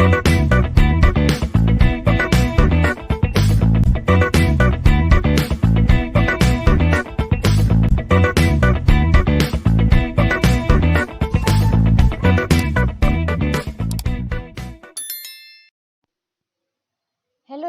Hello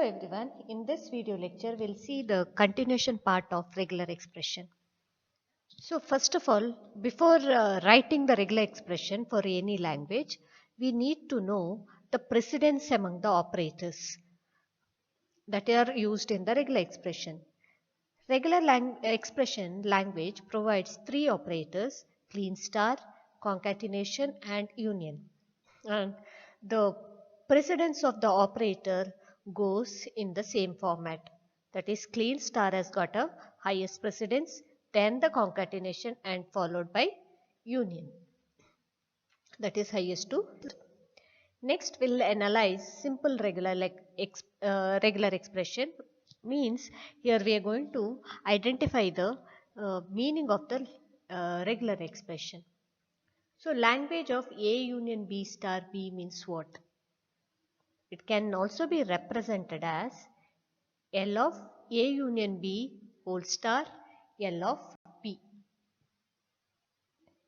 everyone, in this video lecture we'll see the continuation part of regular expression. So first of all, before writing the regular expression for any language, we need to know the precedence among the operators that are used in the regular expression. Regular expression language provides three operators: clean star, concatenation and union. And the precedence of the operator goes in the same format. That is, clean star has got a highest precedence, then the concatenation and followed by union. That is highest to. Next, we'll analyze simple regular expression. Means here we are going to identify the meaning of the regular expression. So language of A union B star B means what? It can also be represented as L of A union B whole star L of B.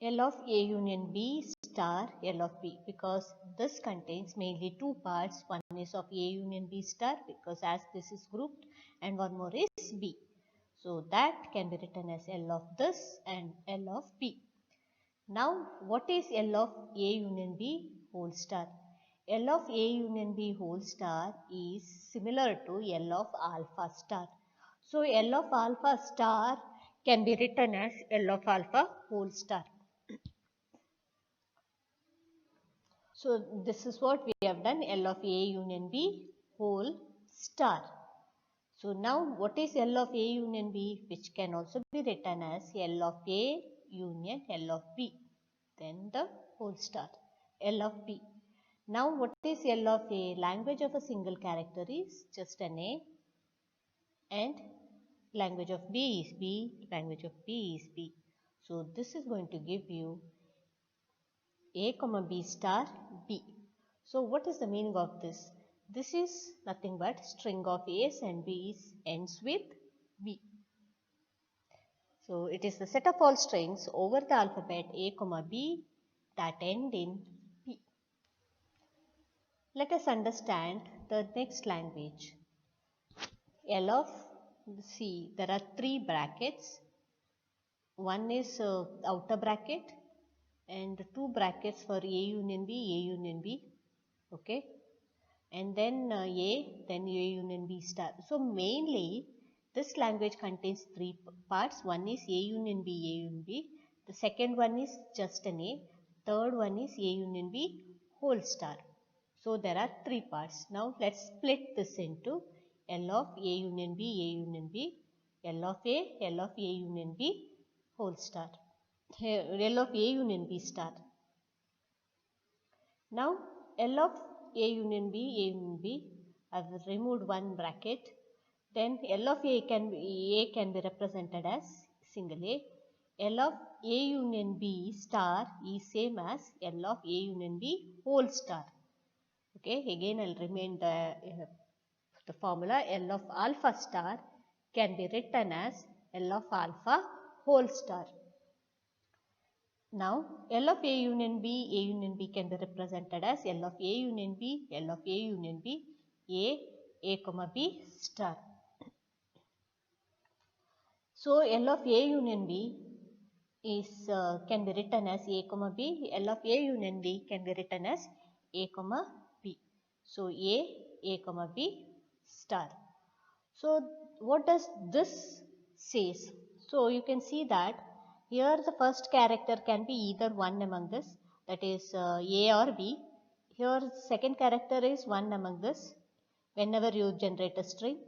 L of A union B star L of B, because this contains mainly two parts. One is of A union B star because as this is grouped, and one more is B. So that can be written as L of this and L of B. Now what is L of A union B whole star? L of A union B whole star is similar to L of alpha star. So L of alpha star can be written as L of alpha whole star. So this is what we have done, L of A union B whole star. So now what is L of A union B, which can also be written as L of A union L of B, then the whole star, L of B. Now what is L of A? Language of a single character is just an A, and language of B is B, language of B is B. So this is going to give you A comma B star B. So what is the meaning of this? This is nothing but string of A's and B's ends with B. So it is the set of all strings over the alphabet A comma B that end in B. Let us understand the next language. L of C. There are three brackets. One is outer bracket and two brackets for A union B, okay, and then then A union B star. So mainly this language contains three parts. One is A union B. The second one is just an A. Third one is A union B whole star. So there are three parts. Now let's split this into L of A union B, L of A union B whole star, L of A union B star. Now L of A union B, I have removed one bracket. Then L of A can be represented as single A. L of A union B star is same as L of A union B whole star. Okay, again I'll remain the formula. L of alpha star can be written as L of alpha whole star. Now L of A union B can be represented as L of A union B, L of A union B, A comma B star. So L of A union B is can be written as A comma B, L of A union B can be written as A comma B. So A comma B star. So what does this says? So you can see that here the first character can be either one among this, that is A or B. Here second character is one among this whenever you generate a string,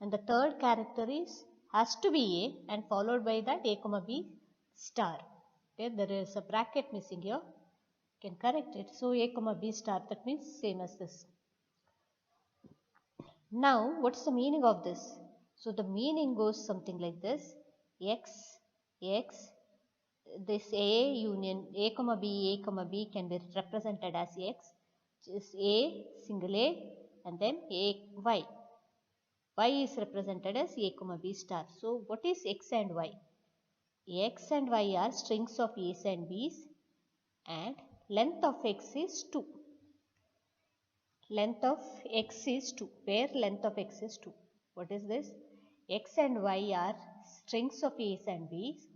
and the third character is has to be A and followed by that A comma B star. Okay, there is a bracket missing here. You can correct it. So A comma B star, that means same as this. Now what's the meaning of this? So the meaning goes something like this: X, this A union A comma B can be represented as X. Just A, single A, and then A, Y. Y is represented as A, B star. So what is X and Y? X and Y are strings of A's and B's, and length of X is 2. Length of X is 2. Where length of X is 2? What is this? X and Y are strings of A's and B's,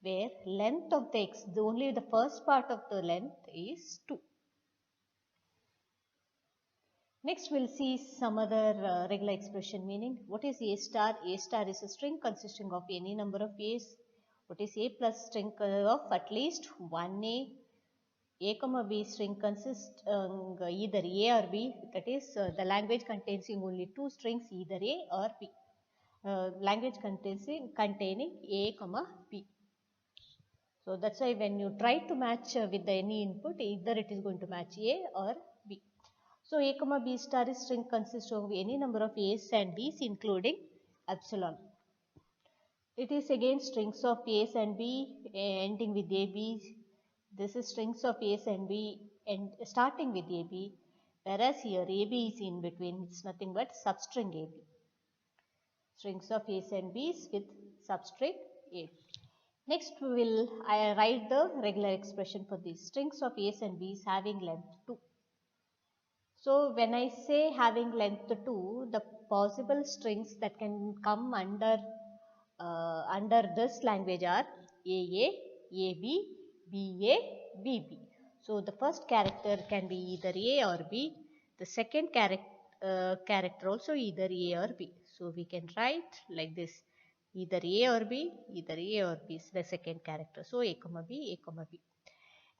where length of the X, only the first part of the length is 2. Next we'll see some other regular expression meaning. What is A star? A star is a string consisting of any number of A's. What is A plus string of at least one A? A comma B string consists either A or B. That is the language containing only two strings, either A or B. Language containing A comma B. So that's why when you try to match with any input, either it is going to match A or B. So A comma B star is string consists of any number of A's and B's including epsilon. It is again strings of A's and B ending with AB. This is strings of A's and B and starting with AB, whereas here AB is in between. It's nothing but substring AB. Strings of A's and B's with substring AB. Next we will write the regular expression for these strings of A's and B's having length 2. So when I say having length 2, the possible strings that can come under this language are AA, AB, BA, BB. So the first character can be either A or B. The second character also either A or B. So we can write like this: either A or B, either A or B is the second character. So A comma B, A comma B.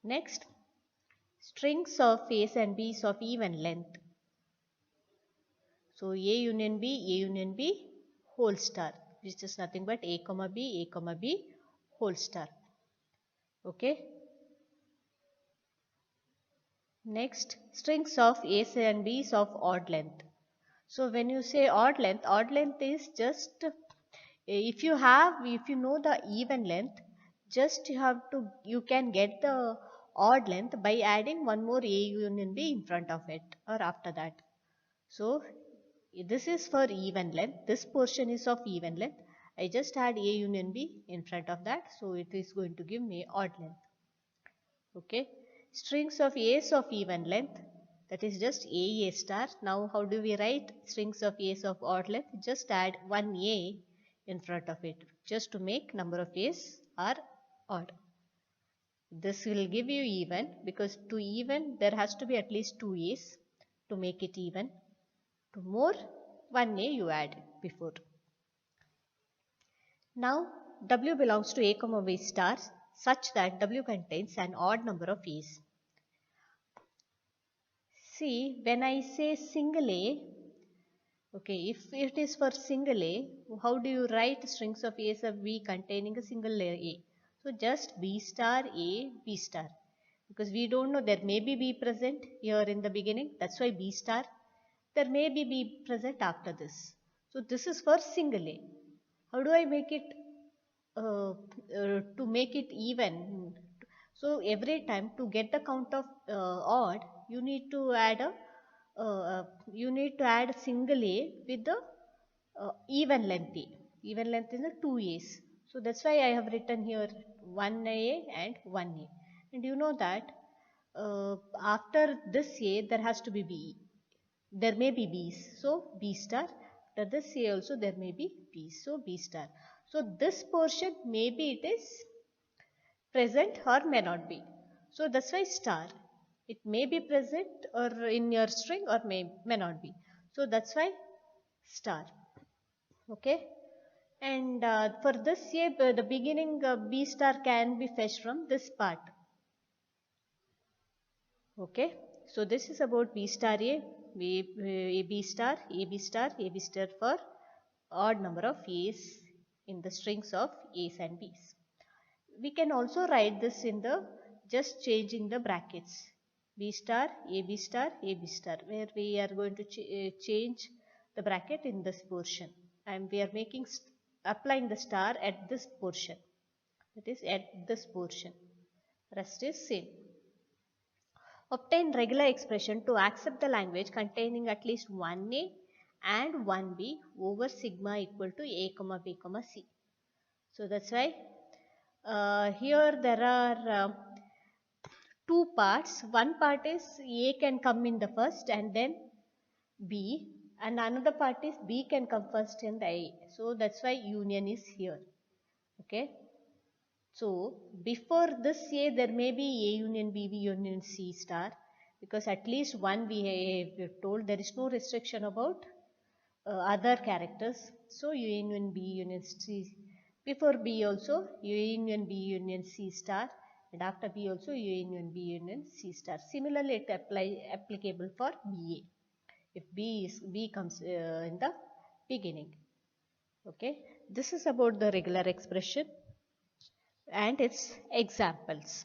Next, strings of A's and B's of even length. So A union B whole star, which is nothing but A comma B whole star. Okay. Next, strings of A's and B's of odd length. So when you say odd length is just if you know the even length, just you can get the odd length by adding one more A union B in front of it or after that. So this is for even length. This portion is of even length. I just add A union B in front of that. So it is going to give me odd length. Okay. Strings of A's of even length. That is just A star. Now how do we write strings of A's of odd length? Just add one A in front of it. Just to make number of A's are odd. This will give you even, because to even there has to be at least two A's to make it even. To more, one A you add before. Now W belongs to A comma B star such that W contains an odd number of A's. See, when I say single A, okay, if it is for single A, how do you write strings of A's of B containing a single A? So just B star A, B star. Because we don't know, there may be B present here in the beginning, that's why B star. There may be B present after this. So this is for single A. How do I make it to make it even? So every time to get the count of odd, you need to add single A with the even length A. Even length is the 2 A's. So that's why I have written here 1 A and 1 A. And you know that after this A there has to be B. There may be B's. So B star. After this A also there may be B's. So B star. So this portion maybe it is present or may not be. So that's why star. It may be present or in your string or may not be. So that's why star. Okay. And for this shape, the beginning B star can be fetched from this part. Okay. So this is about B star A, B star, AB star, AB star for odd number of A's in the strings of A's and B's. We can also write this in the just changing the brackets. B star, AB star, AB star, where we are going to change the bracket in this portion. And we are applying the star at this portion. That is at this portion. Rest is same. Obtain regular expression to accept the language containing at least one A and one B over sigma equal to A comma B comma C. So that's why here there are two parts. One part is A can come in the first and then B, and another part is B can come first and the A. So that's why union is here. Okay. So before this A, there may be A union B, B union C star, because at least one we have told there is no restriction about other characters. So U union B union C. Before B also U union B union C star, and after B also U union B union C star. Similarly, it applicable for BA if B comes in the beginning. Okay, this is about the regular expression and its examples.